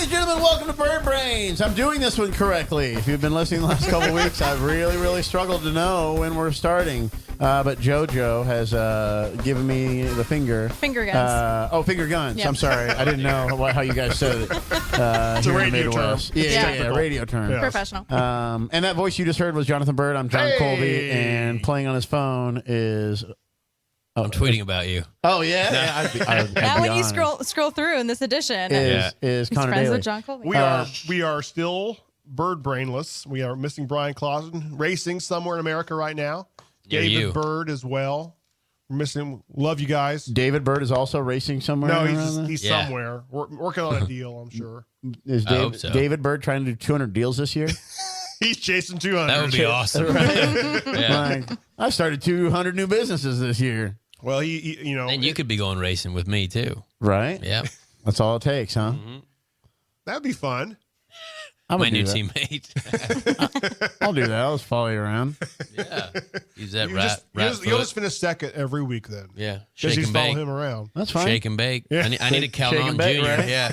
Ladies and gentlemen, welcome to Bird Brains. I'm doing this one correctly. If you've been listening the last couple of weeks, I've really struggled to know when we're starting. But JoJo has given me the finger. Finger guns. Finger guns. Yep. I'm sorry. I didn't know how you guys said it. It's a radio term. Yeah, radio term. Yeah. Professional. And that voice you just heard was Jonathan Byrd. I'm John Colby, and playing on his phone is... I'm tweeting about you. Oh, yeah? I'd Now be when you honored. scroll through in this edition, Is he's Connor friends Daly. with John Colby. We are still bird brainless. We are missing Brian Clausen, racing somewhere in America right now. Yeah, David you. Byrd as well. We're missing him. Love you guys. David Byrd is also racing somewhere. No, around he's Yeah. somewhere. We're working on a deal, I'm sure. Is I hope so. David Byrd trying to do 200 deals this year? He's chasing 200. That would be awesome. Right? Yeah. Like, I started 200 new businesses this year. Well, he you know. And you could be going racing with me too. Right? Yeah. That's all it takes, huh? That'd be fun. I'm My gonna new do that. teammate. I'll do that. I'll just follow you around. Yeah. Use that You'll rat you'll foot. just finish second every week then. Yeah. Because Shake he's and following bake. him around. That's fine. Shake and bake. Yeah. I need a Shake Calhoun and bake, Jr. right? Yeah.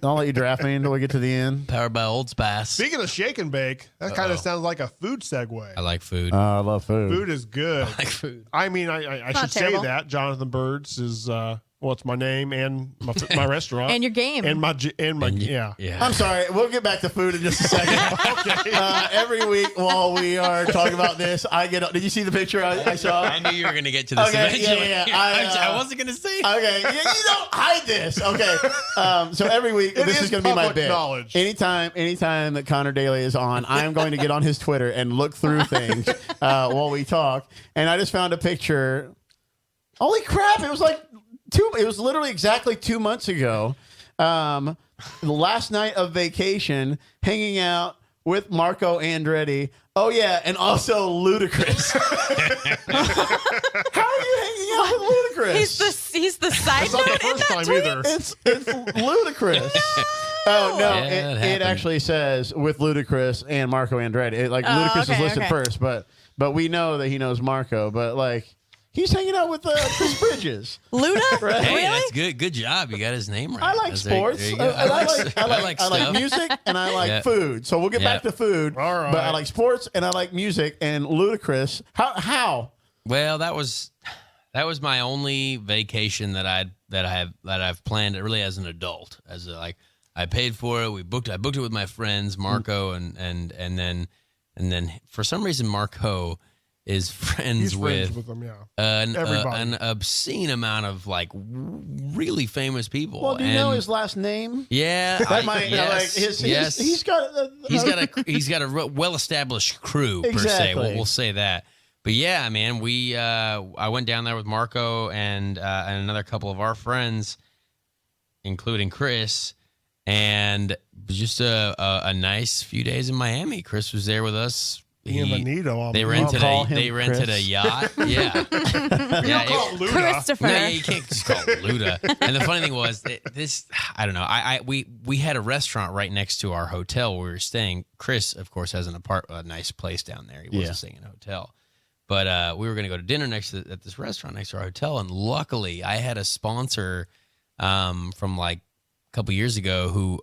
I'll let you draft me until we get to the end. Powered by Old Spice. Speaking of shake and bake, that kind of sounds like a food segue. I like food. I love food. Food is good. I like food. I mean, I should not say terrible. that Jonathan Bird's is it's my name and my restaurant And your game. and my yeah. Yeah. I'm sorry. We'll get back to food in just a second. Okay. Every week while we are talking about this, I get. Did you see the picture I saw? I knew you were going to get to this Okay, eventually. yeah. I wasn't going to say it. Okay, yeah, you don't hide this. Okay, so every week It this is is going to be my public bit. knowledge. Anytime that Connor Daly is on, I am going to get on his Twitter and look through things while we talk. And I just found a picture. Holy crap! It was like It was literally exactly 2 months ago. The last night of vacation, hanging out with Marco Andretti. Oh yeah, and also Ludacris. How are you hanging out with Ludacris? He's the side It's not note the in first that time tweet. either. It's ludicrous. Oh no! Yeah, it it happened. actually says with Ludacris and Marco Andretti. Ludacris is okay, listed okay. first, but we know that he knows Marco. But like he's hanging out with Chris Bridges. Luda? Right. Hey, Really? that's good. Good job. You got his name right. I like There sports. you go. And I like stuff. music and I like Yeah. food. So we'll get back Yeah. to food. All right. But I like sports and I like music and Ludacris. How? Well, that was my only vacation that I've planned really as an adult. I paid for it. I booked it with my friends Marco and then for some reason Marco is friends He's with friends with them, yeah. an Everybody. obscene amount of like really famous people. Well, do you know his last name? Yeah, That might yes. he's got He's got a well-established crew per se. Exactly. We'll say that. But yeah, man, I went down there with Marco and another couple of our friends, including Chris, and just a nice few days in Miami. Chris was there with us. He and Benito. They rented call a him a Chris. yacht. Yeah, yeah. Call him Luda. Christopher. No, you can't just call it Luda. And the funny thing was, I don't know. We had a restaurant right next to our hotel where we were staying. Chris, of course, has a nice place down there. He wasn't staying in a hotel. But we were going to go to dinner at this restaurant next to our hotel. And luckily, I had a sponsor from like a couple years ago who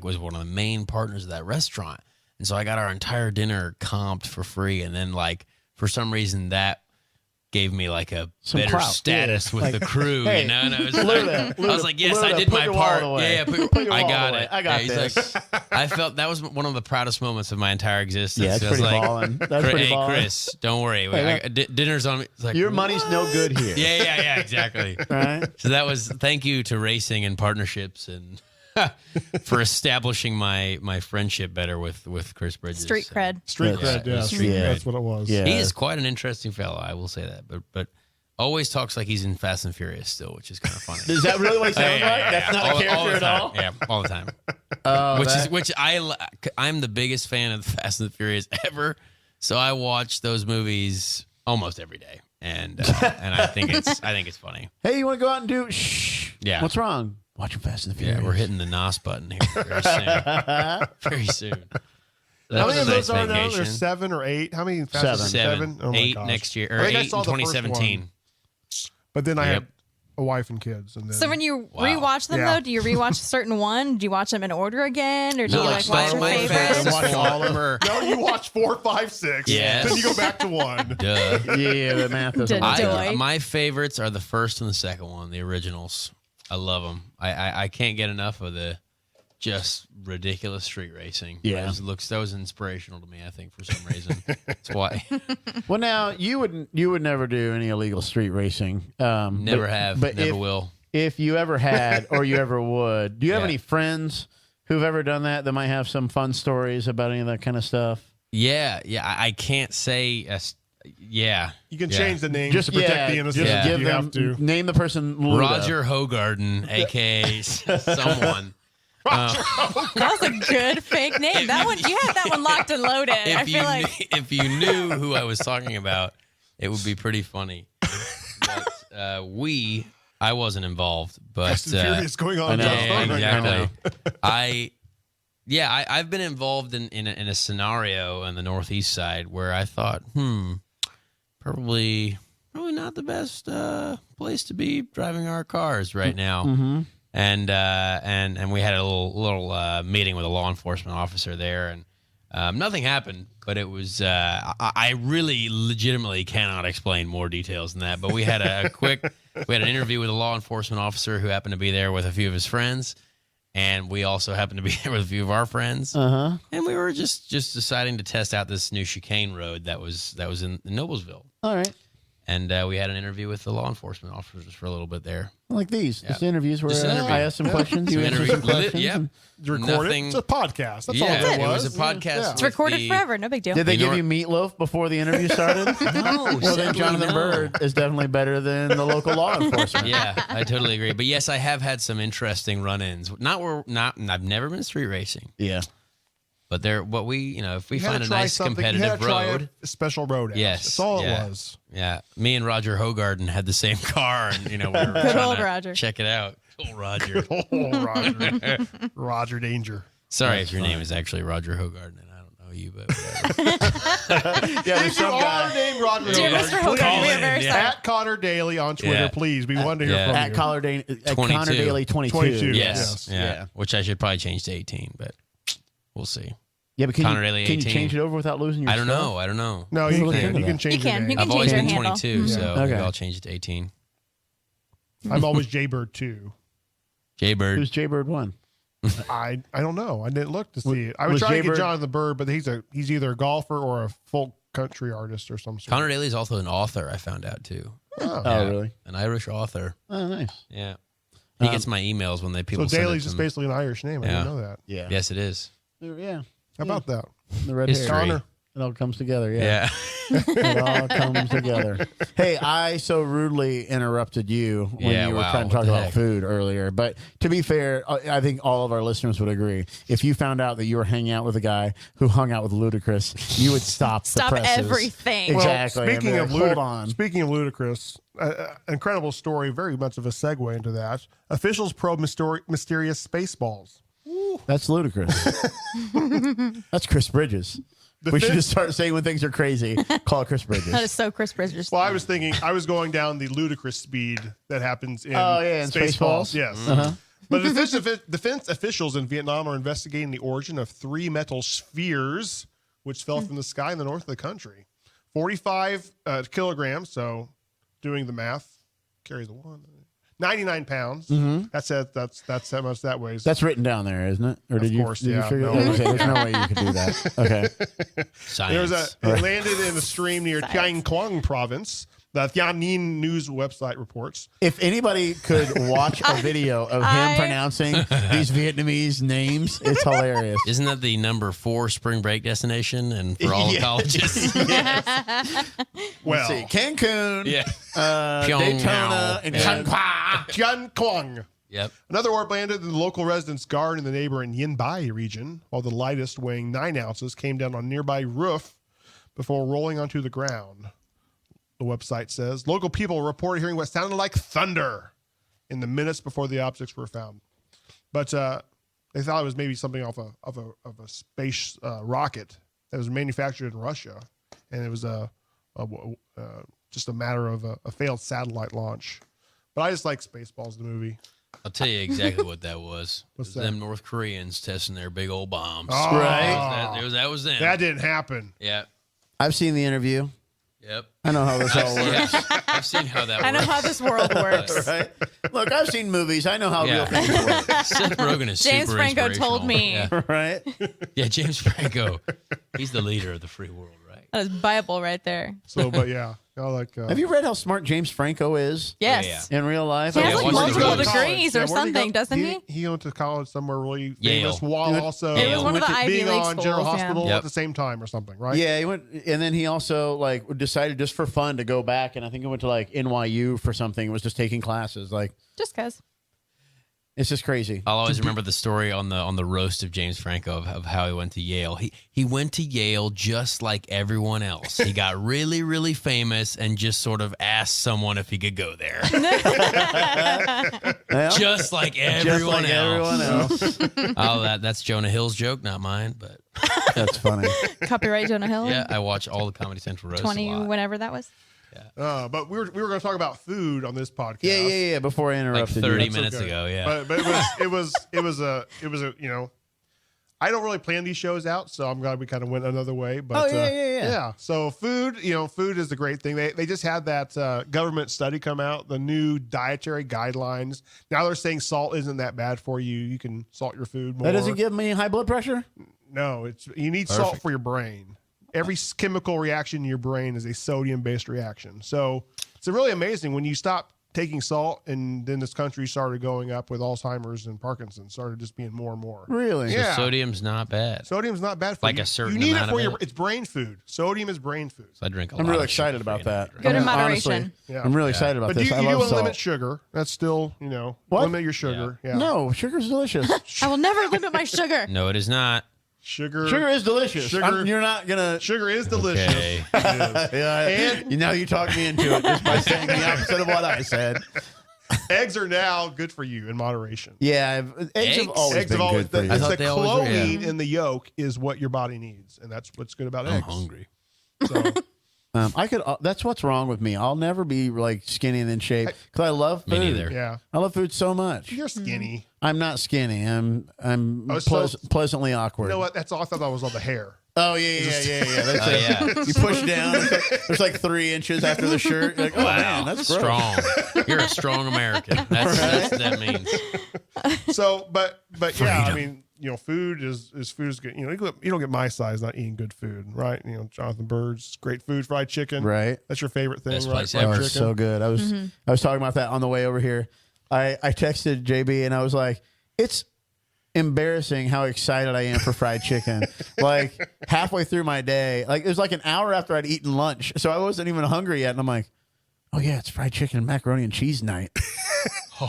was one of the main partners of that restaurant. And so I got our entire dinner comped for free. And then for some reason that gave me like a Some better clout. status with the crew, hey, you know? And it was Luda, I was like, yes, Luda, I did put my your part. wallet away. Yeah, Put your I wallet got away. it. I got he's this. Like, I felt that was one of the proudest moments of my entire existence. Yeah, it's I was pretty like, ballin'. That's pretty hey, ballin'. Chris, don't worry. Hey, Dinner's on me. It's like, Your money's no good here. yeah, exactly. Right? So that was thank you to racing and partnerships and for establishing my friendship better with Chris Bridges. Street cred. Street Yeah, cred, yeah. street cred. That's what it was. Yeah. He is quite an interesting fellow, I will say that. But always talks like he's in Fast and Furious still, which is kind of funny. Is that really what he sounds like? That's not a character the at time. all? Yeah, all the time. I'm the biggest fan of the Fast and the Furious ever. So I watch those movies almost every day, and I think it's funny. Hey, you want to go out and do? Shh. Yeah. What's wrong? Watching Fast and the Furious. Yeah, we're hitting the NOS button here very soon. Very soon. That How was many a of those nice are now? vacation. There's 7 or 8. How many? Fast and Seven. Seven? Oh my 8 gosh. next year, I or think I 8 in saw the first 2017. But then I Yep. had a wife and kids. And then So when you Wow. rewatch them, Yeah. though, do you rewatch a certain one? Do you watch them in order again, or do you No, like watch your my favorites? fastest Watch all of form- no, you watch 4, 5, 6. Yes. Then you go back to 1. Duh. Yeah, the math doesn't Did- work. Joy. My favorites are the first and the second one, the originals. I love them. I can't get enough of the just ridiculous street racing. Yeah. That was inspirational to me, I think, for some reason. That's why. Well, now you would never do any illegal street racing. Never but- have, but never if, will. If you ever had or you ever would, do you have Yeah. any friends who've ever done that might have some fun stories about any of that kind of stuff? Yeah. I can't say. Yeah. You can Yeah. change the name to protect the innocent. Just if give you them have to. name the person. Luda. Roger Hogarden, aka someone. That was a good fake name. That one, you had that one locked and loaded. I If feel you like if you knew who I was talking about, it would be pretty funny. But I wasn't involved, but Fast and Furious going on. I know. John's phone right now. exactly. I've been involved in a scenario on the Northeast side where I thought, probably not the best place to be driving our cars right now. Mm-hmm. And we had a little meeting with a law enforcement officer there, and nothing happened. But it was I really legitimately cannot explain more details than that. But we had we had an interview with a law enforcement officer who happened to be there with a few of his friends, and we also happened to be there with a few of our friends. Uh-huh. And we were just deciding to test out this new chicane road that was in Noblesville. All right. And we had an interview with the law enforcement officers for a little bit there. Like these. Yeah. Just interviews where Just an interview. I ask some questions, you Some answer interview. some questions. Yep. and- You record Nothing- it. It's a podcast. That's all Yeah, that it was. was a podcast. Yeah. it's recorded the- forever. No big deal. Did they You give know you meatloaf before the interview started? No, Well, then sadly, Jonathan no. Byrd is definitely better than the local law enforcement. Yeah, I totally agree. But yes, I have had some interesting run-ins. I've never been street racing, Yeah. but if we You had find to a try nice something. You had competitive to try road. a special road. Act. Yes, That's all yeah. it was. Yeah, me and Roger Hogarden had the same car, and we were Good trying old to Roger. check it out. Old Roger. Oh, Roger. Roger Danger. Sorry if your name is actually Roger Hogarden, and I don't know you, but whatever. Yeah, there's some guy named Roger Dear Danger. Mr. Hogan, Call we are in, very yeah. sorry. At Connor Daly on Twitter, Yeah. please. We want to hear yeah. from at you. Connor Connor 22. Daily 22. 22. yes, Yes. yeah. Which I should probably change to 18, but we'll see. Yeah, but Connor Daily can you 18. change it over without losing your I don't stuff? know. I don't know. No, We'll you look can. into You can that. change You can. your name. You can I've always change been your handle. 22, so Okay. maybe I'll change it to 18. I'm always Jaybird 2. Jaybird. Who's Jaybird 1? I don't know. I didn't look to see it. I was was trying to get Jaybird- Jonathan Byrd, but he's either a golfer or a folk country artist or some sort. Connor Daly is also an author, I found out, too. Oh. Oh, really? An Irish author. Oh, nice. Yeah. He gets my emails when people So send Daly's it just to him. basically an Irish name. I Yeah. didn't know that. Yeah. Yes, it is. Yeah. How about that? The red History. hair. Connor. It all comes together. Yeah. Yeah. It all comes together. Hey, I so rudely interrupted you when Yeah, you were wow, trying to what talk the about heck? food earlier. But to be fair, I think all of our listeners would agree. If you found out that you were hanging out with a guy who hung out with Ludacris, you would stop Stop the presses. everything. Exactly. Well, and be speaking like, of hold on. Speaking of Ludacris, incredible story. Very much of a segue into that. Officials probe mysterious Spaceballs. That's ludicrous. That's Chris Bridges. We should just start saying when things are crazy, call Chris Bridges. That is so Chris Bridges. Well, I was going down the ludicrous speed that happens in in Spaceballs. Spaceballs? Yes. But defense officials in Vietnam are investigating the origin of 3 metal spheres which fell from the sky in the north of the country. 45 kilograms, so doing the math, carry the one. 99 pounds. That's how much that weighs. That's written down there, isn't it? Or Of course, did you yeah. figure No. that out? Okay, there's no way you could do that. Okay. Science. It landed in a stream near Tian Quang province. The Tianjin News website reports. If anybody could watch a video of him pronouncing these Vietnamese names, it's hilarious. Isn't that the number 4 spring break destination and for all the Yeah. colleges? Well, See, Cancun, Yeah. Daytona, and Tian Quang. Yep. Another orb landed in the local resident's garden in the neighboring Yinbai region, while the lightest, weighing 9 ounces, came down on a nearby roof before rolling onto the ground. The website says local people reported hearing what sounded like thunder in the minutes before the objects were found, but they thought it was maybe something off of a space rocket that was manufactured in Russia, and it was just a matter of a failed satellite launch. But I just like Spaceballs, the movie. I'll tell you exactly what that was. What's It was that? them North Koreans testing their big old bombs. Oh. Right. That was them. That didn't happen. Yeah. I've seen the interview. Yep. I know how this all works. Yeah. I've seen how that works. I know how this world works. Right? Look, I've seen movies. I know how real Yeah. things work. Seth Rogen is James super Franco told inspirational. me. Yeah. Right? Yeah, James Franco. He's the leader of the free world, right? That is Bible right there. So, but yeah, I like. Have you read how smart James Franco is Yes. in real life? He has Yeah, like what's the multiple release? degrees or something, doesn't he? He went to college somewhere really Yale. famous while also It was one of the Ivy being League on General schools, yeah. Hospital Yep. at the same time or something, right? Yeah, he went, and then he also like decided just for fun to go back, and I think he went to like NYU for something. Was just taking classes. Like Just because. it's just crazy. I'll always remember the story on the roast of James Franco of how he went to Yale. He went to Yale just like everyone else. He got really, really famous and just sort of asked someone if he could go there. Well, Just like just everyone like else. everyone else. Oh, that's Jonah Hill's joke, not mine. But That's funny. Copyright Jonah Hill. yeah, I watch all the Comedy Central roasts 20, a lot. whenever that was. But we were going to talk about food on this podcast. Yeah. Before I Like interrupted 30 you. minutes okay. ago, yeah. But it was a you know, I don't really plan these shows out, so I'm glad we kind of went another way. But Oh, yeah. So food is a great thing. They just had that government study come out, the new dietary guidelines. Now they're saying salt isn't that bad for you. You can salt your food more. That doesn't give me high blood pressure? No, you need salt Perfect. for your brain. Every chemical reaction in your brain is a sodium-based reaction. So it's really amazing when you stop taking salt, and then this country started going up with Alzheimer's and Parkinson's, started just being more and more. Really? So Yeah. sodium's not bad. Sodium's not bad for Like you. a certain You need amount it for of your. it? It's brain food. Sodium is brain food. So I drink a lot. I'm really of excited about sugar-free that. energy Good in I mean, moderation. honestly, Yeah. I'm really excited about But this. you I do love want to salt. limit sugar. That's still, What? limit your sugar. Yeah. No, sugar's delicious. I will never limit my sugar. No, it is not. Sugar. Sugar is delicious. Sugar- You're not gonna. Sugar is delicious. Okay. It is. Yeah, you know, you talked me into it just by saying the opposite of what I said. Eggs are now good for you in moderation. Yeah, eggs have Eggs? always Eggs been have always good for been. you. I It's thought the they always were, chloine in the yolk is what your body needs, and that's what's good about I'm eggs. hungry. So, I could. That's what's wrong with me. I'll never be like skinny and in shape because I love Me food. neither. yeah, I love food so much. you're skinny. I'm not skinny. I'm so- pleasantly awkward. You know what? That's all. I thought that was all the hair. Oh yeah. That's Oh, it. yeah. You push down. There's like 3 inches after the shirt. You're like, oh man, that's gross. Strong. You're a strong American. That's what that means. So, but yeah, I Freedom. mean, food is good. You don't get my size not eating good food, right? Jonathan Byrd's great food, fried chicken. Right. That's your favorite thing, Best right? place Fried ever. Oh, chicken. it's so good. I was talking about that on the way over here. I texted JB and I was like, it's embarrassing how excited I am for fried chicken. Like halfway through my day, like it was like an hour after I'd eaten lunch, so I wasn't even hungry yet, and I'm like, oh yeah, it's fried chicken and macaroni and cheese night.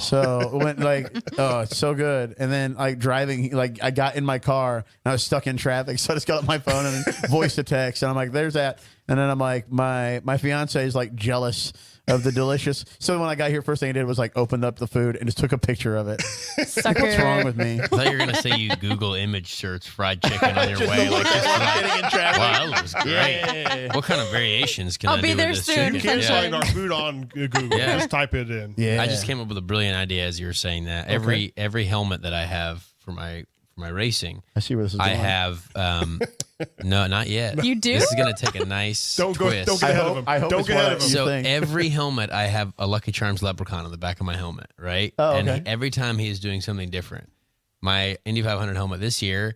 So it went like, oh, it's so good. And then like driving, like I got in my car and I was stuck in traffic, so I just got up my phone and voice to text, and I'm like, there's that. And then I'm like, my fiance is like jealous of the delicious. So when I got here, first thing I did was like opened up the food and just took a picture of it. Sucker. What's wrong with me? I thought you were gonna say you Google image search fried chicken on your Just way. to Like, look at just one like, sitting in traffic. wow, that looks great. Yeah. What kind of variations can I'll I be do there with this soon. You chicken? can't Sunshine. find our food on Google. Yeah. Just type it in. Yeah. I just came up with a brilliant idea as you were saying that. Every helmet that I have for my racing, I see where this is I going. have no, not yet. You do? This is gonna take a nice Don't go. twist. Don't get ahead of him. I hope Don't it's get ahead what of him. you So think. every helmet, I have a Lucky Charms leprechaun on the back of my helmet, right? Oh, And okay. every time he is doing something different. My Indy 500 helmet this year,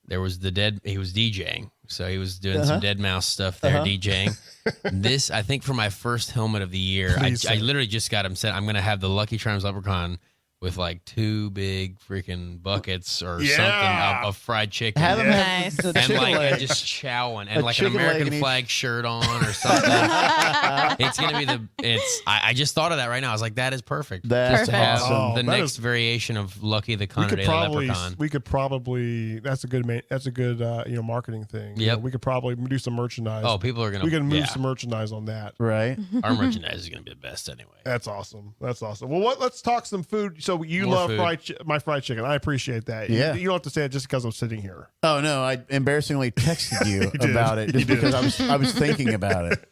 there was he was DJing. So he was doing some Dead Mouse stuff there, DJing. This, I think for my first helmet of the year, I Please say. literally just got him set. I'm going to have the Lucky Charms leprechaun with like 2 big freaking buckets or Yeah. something of fried chicken. Have him Yeah. have Nice. the And chicken like leg. and just chowing and A like an chicken leg American in each- flag shirt on or something. It's gonna be I just thought of that right now. I was like, that is perfect. That's Just to have awesome. the Oh, that next is- variation of Lucky the We Conor could Daily probably. Leprechaun. We could probably. That's a good. Marketing thing. Yep. We could probably do some merchandise. Oh, people are gonna. we can move yeah. some merchandise on that. Right. Our merchandise is gonna be the best anyway. That's awesome. That's awesome. Well, let's talk some food. So you More love food. my fried chicken. I appreciate that. Yeah. You don't have to say it just because I'm sitting here. Oh no, I embarrassingly texted you did. about it just because I was thinking about it.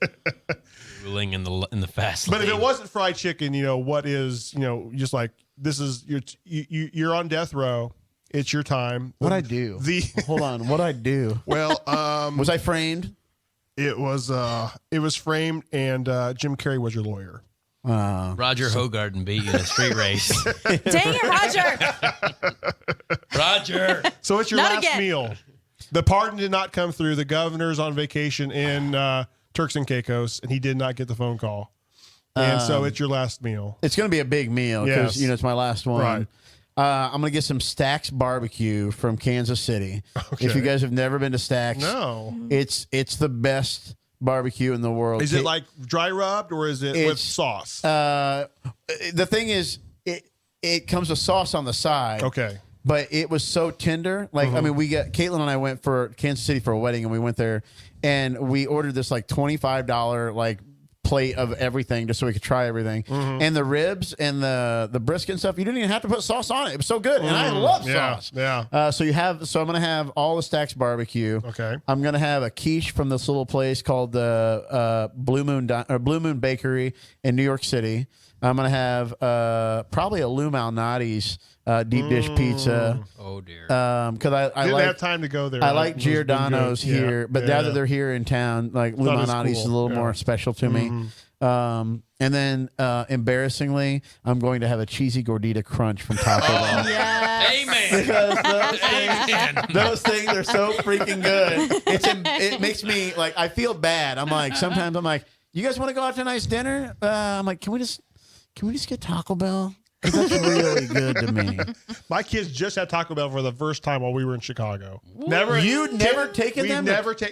Ruling in the fast But if lane. it wasn't fried chicken, what is, just like this is you're on death row. It's your time. What I do? Hold on, what I do? Well, Was I framed? it was framed, and Jim Carrey was your lawyer. Roger Hogarden beat you in a street race. Dang it, Roger. Roger. So it's your Not last again. meal. The pardon did not come through. The governor's on vacation in Turks and Caicos, and he did not get the phone call. And so it's your last meal. It's going to be a big meal because Yes. it's my last one. Right. I'm going to get some Stack's barbecue from Kansas City. If you guys have never been to Stack's, No. it's the best barbecue in the world. Is it like dry rubbed or is it with It's- sauce? The thing is, it comes with sauce on the side. Okay. But it was so tender. Like, I mean, Caitlin and I went for Kansas City for a wedding, and we went there, and we ordered this like $25 like plate of everything just so we could try everything. And the ribs and the brisket and stuff, you didn't even have to put sauce on it. It was so good, and I love sauce. Yeah. So I'm gonna have all the Stacks barbecue. Okay. I'm gonna have a quiche from this little place called the Blue Moon Bakery in New York City. I'm gonna have probably a Lou Malnati's deep dish pizza. Oh dear. Because I Didn't like have time to go there. I like It was been Giordano's good. Yeah. here, but now that they're here in town, like Lou That is Malnati's is a cool. little Yeah. more special to me. And then embarrassingly, I'm going to have a cheesy gordita crunch from Taco Bell. Yes. Amen. Because those things are so freaking good. It makes me like I feel bad. I'm like sometimes I'm like, you guys want to go out to a nice dinner? I'm like, can we just get Taco Bell? 'Cause that's really good to me. My kids just had Taco Bell for the first time while we were in Chicago. You'd never taken them?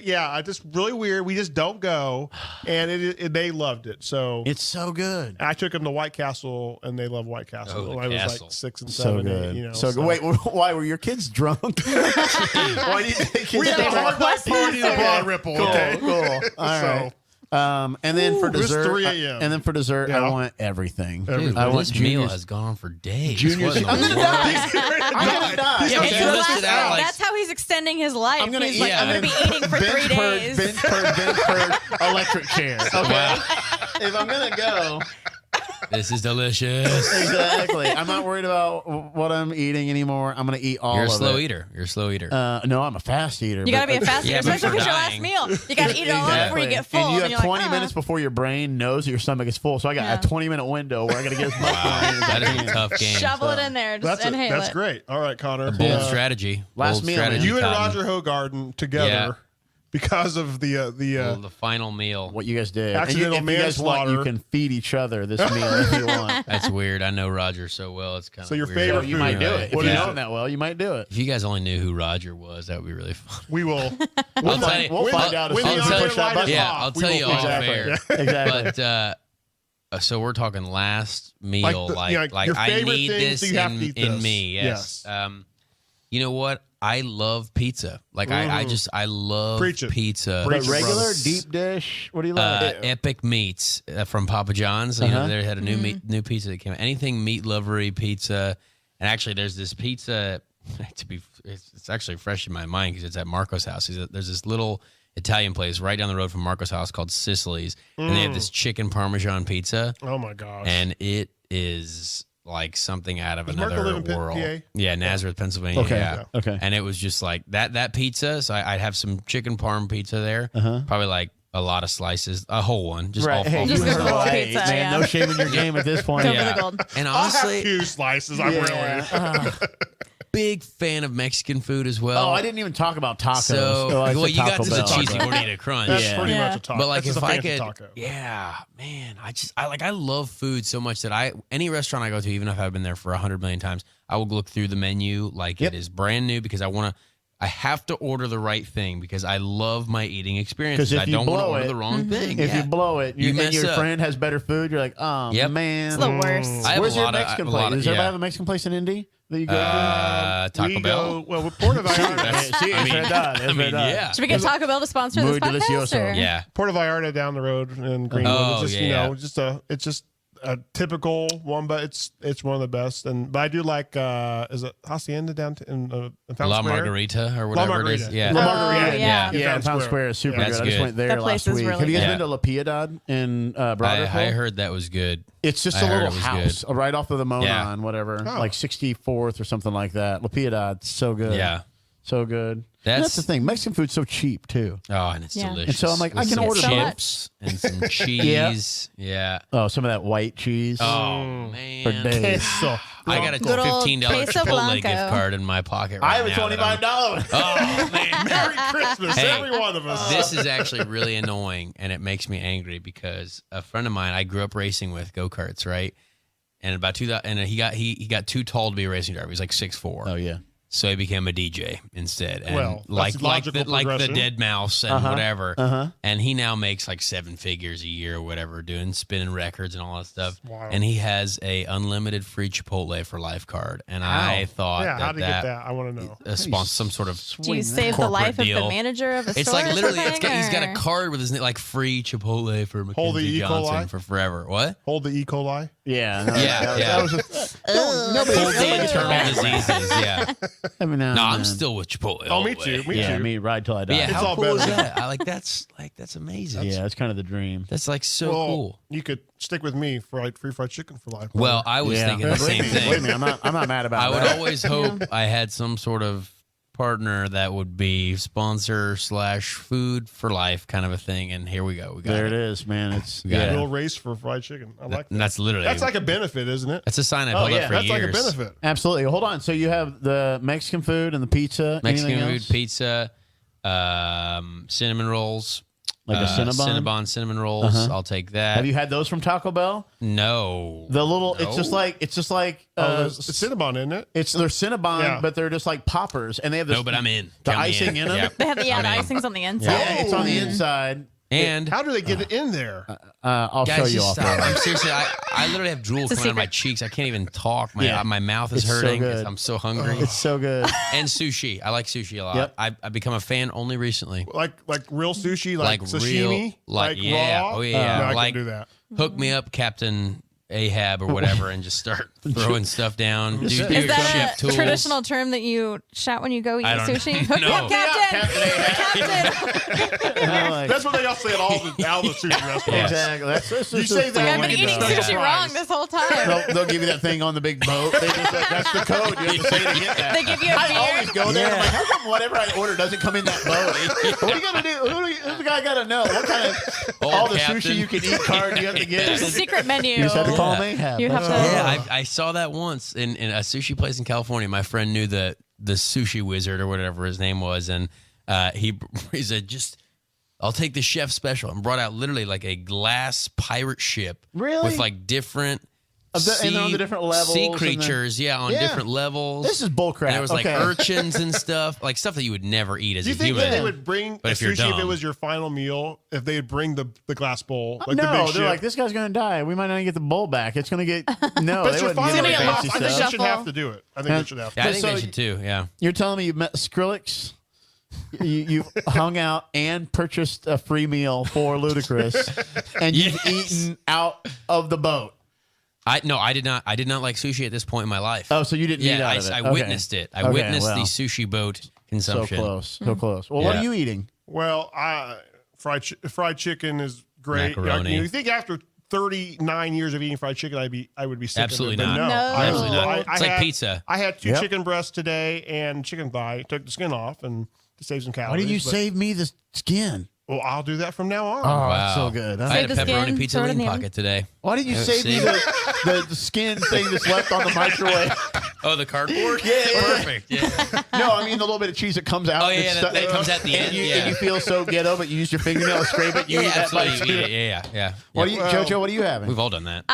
Yeah, I just really weird. We just don't go, and they loved it. So It's so good. I took them to White Castle, and they love White Castle. Oh, the when I was Castle. like 6 and So 7, good. 8, so good. Wait, why were your kids drunk? Why did you take we kids had a drunk? hard night party in the bar Ripple. Cool, Okay, cool. All right. And then for It was dessert, 3 a.m. And then for dessert, Yeah. I want everything. Dude, I want this meal Junior's- has gone on for days. Junior's. What in I'm the gonna world? die. I'm gonna die. Yeah, but It's you the listed last- out, like- that's how he's extending his life. I'm gonna He's eat. like, I'm going to be eating for 3 days. Bench purge, electric chair. Okay. Wow. If I'm gonna go, This is delicious. exactly. I'm not worried about what I'm eating anymore. I'm gonna eat all You're a of slow it. eater. You're a slow eater. No, I'm a fast eater. You got to be a fast Yeah, eater, but especially for if it's your last dying. meal. You got to eat it all up before you get full. And you have you're 20 like, minutes before your brain knows that your stomach is full. So I got a 20-minute window where I got to get as much Wow, food in as I that is a can. tough game. shovel it in there. Just inhale That's it. great. All right, Connor. Bold strategy. Last Bold meal, strategy, man. You and Cotton. Roger Hogarden together Yeah. because of Well, the final meal. What you guys did. Accidental and if you guys want, you manslaughter. can feed each other this meal if you want. That's weird. I know Roger so well. It's kind of So your weird. favorite So you food. might do it. If What you is know it? him that well, you might do it. If you guys only knew who Roger was, that would be really fun. We will. I'll tell you. We'll find out as when soon the as you iron push that light button. is Yeah, off, I'll we tell will you find off out. air. Exactly. But so we're talking last meal, Like like your I favorite need things, this so you have to eat in this. me. Yes. Yes. You know what? I love pizza. Like I love Preach it. pizza. Preach But it, regular, brother. deep dish, what do you like? Epic Meats from Papa John's. You know, they had a new pizza that came out. Anything meat lovery pizza. And actually, there's this pizza. It's actually fresh in my mind because it's at Marco's house. There's this little Italian place right down the road from Marco's house called Sicily's, and they have this chicken Parmesan pizza, Oh my gosh. and it is like something out of Does Marco another live in world. PA? Yeah, Nazareth, Pennsylvania. Okay. Yeah. Okay. And it was just like that pizza. So I'd have some chicken parm pizza there. Probably like a lot of slices, a whole one, just all Hey, full. Just you go heard for the what I pizza, ate, man. yeah. No shame in your game at this point. Go Yeah. for the gold. And I'll have honestly, 2 slices. I'm really. big fan of Mexican food as well. Oh, I didn't even talk about tacos. So, Oh, I said well, you got Taco this Bell. a cheesy gordita crunch. That's Yeah. pretty Yeah. much a taco. But like That's if just a I fancy could, taco. yeah, man, I love food so much that any restaurant I go to, even if I've been there for 100 million times, I will look through the menu like it is brand new because I have to order the right thing because I love my eating experiences. 'Cause if I you don't want to blow order it- the wrong thing. If Yeah. you blow it, You and mess your up. friend has better food, you're like, oh, Yep. man. It's the worst. I have Where's a your lot of- Mexican a place? lot of- Does everybody yeah. have a Mexican place in Indy that you go Taco we Bell. go, well, Puerto Vallarta. That's- Sí, I es mean, verdad, es I mean, verdad. yeah. Should we get Taco Bell to sponsor Muy this podcast? delicioso. Or? Yeah. Puerto Vallarta down the road in Greenwood. Oh, it's just, yeah. it's just a typical one, but it's one of the best. But I do like is it Hacienda down in Fountain La Square? Margarita or whatever it is. Margarita. Yeah. La Oh, Margarita. yeah. Yeah, Town Square is super Yeah, good. that's I just good. went there That place last is week. really Have you guys good. been to La Piedad in Broderick? I heard that was good. It's just I a heard little it was house right off of the Monon, Yeah. whatever, Oh. like 64th or something like that. La Piedad, so good. Yeah. So good. That's- That's the thing. Mexican food's so cheap, too. Oh, and it's Yeah. delicious. And so I'm like, I With can some order chips and some cheese. Yeah. Oh, some of that white cheese. Oh man. For days. Queso. I got a Good old $15 queso Chipotle blanco. gift card in my pocket I right have a now. that I'm- $25. Oh man. Merry Christmas, Hey, every one of us. This is actually really annoying, and it makes me angry because a friend of mine I grew up racing with go-karts, right? And about 2000, and he got too tall to be a racing driver. He was like 6'4". Oh, yeah. So he became a DJ instead, and Well, that's like logical the progression. dead mouse and whatever. Uh-huh. And he now makes like 7 figures a year or whatever, doing spinning records and all that stuff. Wow. And he has a unlimited free Chipotle for life card. And I thought Yeah, how that to get that? I want to know. some sort of Do you save the life of deal. the manager of a store? it's like or literally something, he's got a or- card with his name, like free Chipotle for Hold the Mackenzie E. coli? Johnson for forever. What? Hold the E. coli. Yeah. Yeah. That was just, Hold the internal diseases. Yeah. every now and No, I'm then. still with Chipotle. Oh, all me the too. way. Me Yeah, too. me ride till I die. But yeah, It's how all cool is better. that? That's amazing. Yeah, it's kind of the dream. That's like so Well, cool. you could stick with me for like free fried chicken for life. Well, I was Yeah. thinking the Believe same me, thing. believe me, I'm not mad about I would that. always hope I had some sort of partner that would be sponsor / food for life kind of a thing. And here we go. We got There it. it is, man. It's We got yeah. it. Real race for fried chicken. I like And that. that's literally That's like a benefit, isn't it? that's a sign I've Oh, held yeah, up for That's years. like a benefit. Absolutely. Hold on. So you have the Mexican food and the pizza. Mexican Anything food, else? pizza, cinnamon rolls, Like a Cinnabon? Cinnabon cinnamon rolls. I'll take that. Have you had those from Taco Bell? No. The little. It's just No. like. It's just like. It's Cinnabon, isn't it? It's they're Cinnabon, Yeah. but they're just like poppers, and they have this. No, but I'm in. The Count me icing in them? Yep. They have the I'm the in. icing's on the inside. Yeah, it's on the inside. And How do they get it in there? I'll guys, show you just off. stop. there. I'm seriously. I literally have drool It's a coming out of my secret. cheeks. I can't even talk. Yeah. My mouth is It's so hurting. good. I'm so hungry. It's so good. And sushi. I like sushi a lot. Yep. I've become a fan only recently. Like real sushi, like sashimi, real, like yeah, raw. oh yeah, No, I like can do that. hook me up, Captain Ahab or whatever, and just start throwing stuff down. Do Is your Is chef that a tools. traditional term that you shout when you go eat I don't sushi? know. Hook me up, No. Captain! I'm like, That's what they all say at all the sushi restaurants. exactly. That's You say that I've when been you eating get sushi stuff. wrong this whole time. They'll give you that thing on the big boat. They just, that's the code. You have to say to get that. They give you a I always beer. go there. I'm like, how come whatever I order doesn't come in that boat? What are you gonna do? Who's the guy got to know? What kind of all the Captain. sushi you can eat card you have to get? There's a secret menu. You just have to call Yeah. me. Ahab. You have That's to- all. Yeah, I saw that once in a sushi place in California. My friend knew the sushi wizard or whatever his name was, and he said, "Just I'll take the chef special," and brought out literally like a glass pirate ship, Really? with like different and they're on the different levels sea and the- creatures, on Yeah. different levels. This is bullcrap. And there was like Okay. urchins and stuff, like stuff that you would never eat as Do you a think human. that they would bring But a if you're sushi if it dumb. was your final meal? If they'd bring the glass bowl, like no, the big they're ship? like, this guy's going to die. We might not get the bowl back. It's going to get no. But They it's your wouldn't final give gonna it get meal. fancy lost I in the think stuff. they should shuffle. have to do it. I think they should have to. Yeah, I think So- they should too. Yeah. You're telling me you met Skrillex? You hung out and purchased a free meal for Ludacris, and you've Yes. eaten out of the boat. I did not like sushi at this point in my life. Oh, so you didn't eat yeah, out of it. I Okay. witnessed it. I Okay, witnessed well. the sushi boat So consumption. close, so close. Well, what Yeah. are you eating? Well, fried chicken is great. Macaroni. You think after 39 years of eating fried chicken, I would be sick Absolutely of it. But not. No, No. Absolutely not. I It's like had- pizza. I had 2 Yep. chicken breasts today and chicken thigh. Took the skin off and to save some calories. Why didn't you but- save me the skin? Well, I'll do that from now on. Oh, Wow. it's so good. I Huh? had a Save the pepperoni skin, pizza throw it in lean the pocket today. Why didn't you Yeah, save me see? the skin thing that's left on the microwave? Oh, the cardboard? Yeah. Perfect. Yeah. No, I mean the little bit of cheese that comes out. Oh, yeah, It's that comes at the and end, You, yeah. and you feel so ghetto, but you use your fingernail to scrape it. You eat that bite absolutely. too. Yeah. What Yeah. are you, JoJo? What are you having? We've all done that.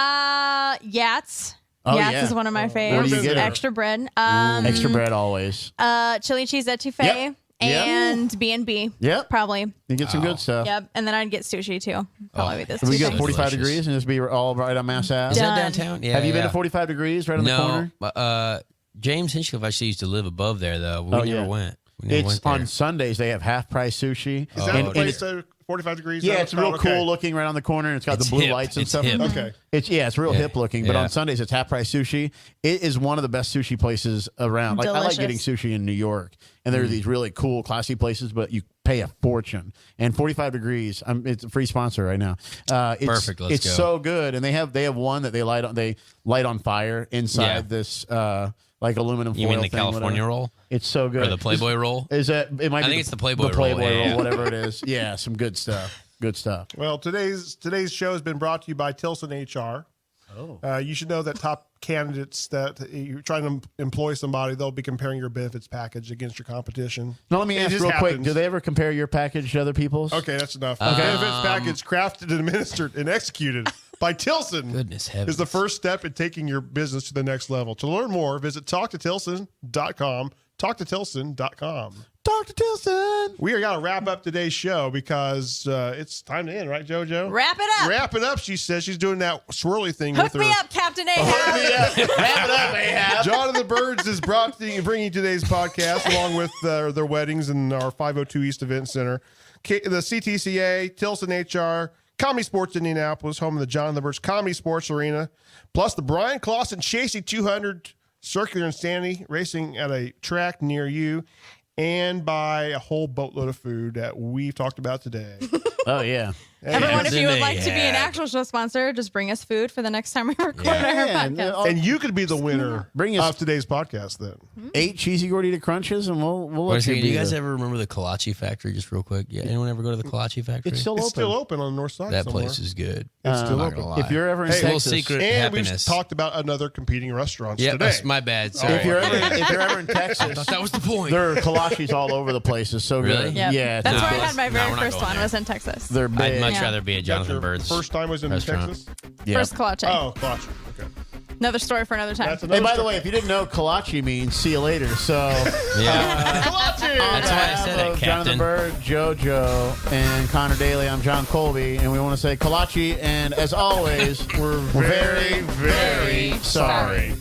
Yachts. Oh, Yachts yeah. is one of my What favorites. do you get? Extra bread. Extra bread always. Chili cheese etouffee. Yep. Yep. And B&B. Yep. Probably. You get some good stuff. Yep. And then I'd get sushi too. Probably be this We two go things. 45 delicious. degrees and just be all right on Mass Ave. Is that Done. downtown? Yeah. Have you been yeah. to 45 degrees right on the corner? No. James Hinchcliffe actually used to live above there, though. We Oh, never yeah. went. We never It's went there. on Sundays. They have half price sushi. Is that and, the and place it's, that 45 degrees. Yeah, it's real okay. cool looking right on the corner. And it's got It's the blue hip. lights and It's stuff. hip. Okay. It's real hip looking. But Yeah. on Sundays, it's half price sushi. It is one of the best sushi places around. Like I like getting Delicious. sushi in New York, and there are these really cool, classy places, but you pay a fortune. And 45 degrees, it's a free sponsor right now. It's, Perfect, let's it's go. so good, and they have one that they light on fire inside Yeah. this like aluminum foil. You mean the thing, California whatever. roll? It's so good. Or the Playboy roll? Is that it? Might I be think it's the Playboy roll. Playboy Yeah, roll, yeah. whatever it is. Yeah, some good stuff. Good stuff. Well, today's show has been brought to you by Tilson HR. Oh. You should know that top candidates that you're trying to employ somebody, they'll be comparing your benefits package against your competition. Now let me It ask just real quick: happens. do they ever compare your package to other people's? Okay, that's enough. The benefits package crafted and administered and executed by Tilson Goodness heavens. is the first step in taking your business to the next level. To learn more, visit talktotilson.com. Talktotilson.com. Talk to Tilson. We are going to wrap up today's show because it's time to end, right, JoJo? Wrap it up. Wrap it up, she says. She's doing that swirly thing Hook with her. me up, Captain Ahab. Wrap it up, Ahab. John and the Byrds is bringing today's podcast along with their weddings in our 502 East Event Center. The CTCA, Tilson HR, Comedy Sports Indianapolis, home of the John and the Byrds Comedy Sports Arena, plus the Brian Clausen Chasey 200 Circular Insanity racing at a track near you, and by a whole boatload of food that we've talked about today. Oh yeah. Everyone, if you would Captain like to be an Ahab. actual show sponsor, just bring us food for the next time we record our and, podcast. And you could be the winner Bring us- of today's podcast then. 8 cheesy gordita crunches, and we'll Wait a let you second, be do you guys there. ever remember the Kolache factory? Just real quick. Yeah, anyone ever go to the Kolache factory? It's still It's open. still open on the north side that somewhere. place is good. It's still I'm not open. gonna lie. If you're ever in Hey, It's a little Texas, secret And we've happiness. talked about other competing restaurants Yeah, today. that's my bad. Sorry. if you're ever in Texas, thought that was the point. there are kolaches all over the place. It's so Really? good. Yep. Yeah, That's it's where I big. had my No, very we're not first going one there. was in Texas. They're big. I'd much Yeah. rather be at That's Jonathan your Bird's. first time was in restaurant. Texas? Yeah. First kolache. Oh, gosh. Okay. Another story for another time. That's Hey, another by the story. way, if you didn't know, kolache means see you later. So, Yeah. Kolache! That's why I said it, of Jonathan Captain. Byrd, JoJo, and Connor Daly, I'm John Colby, and we want to say kolache. And as always, we're very, very sorry.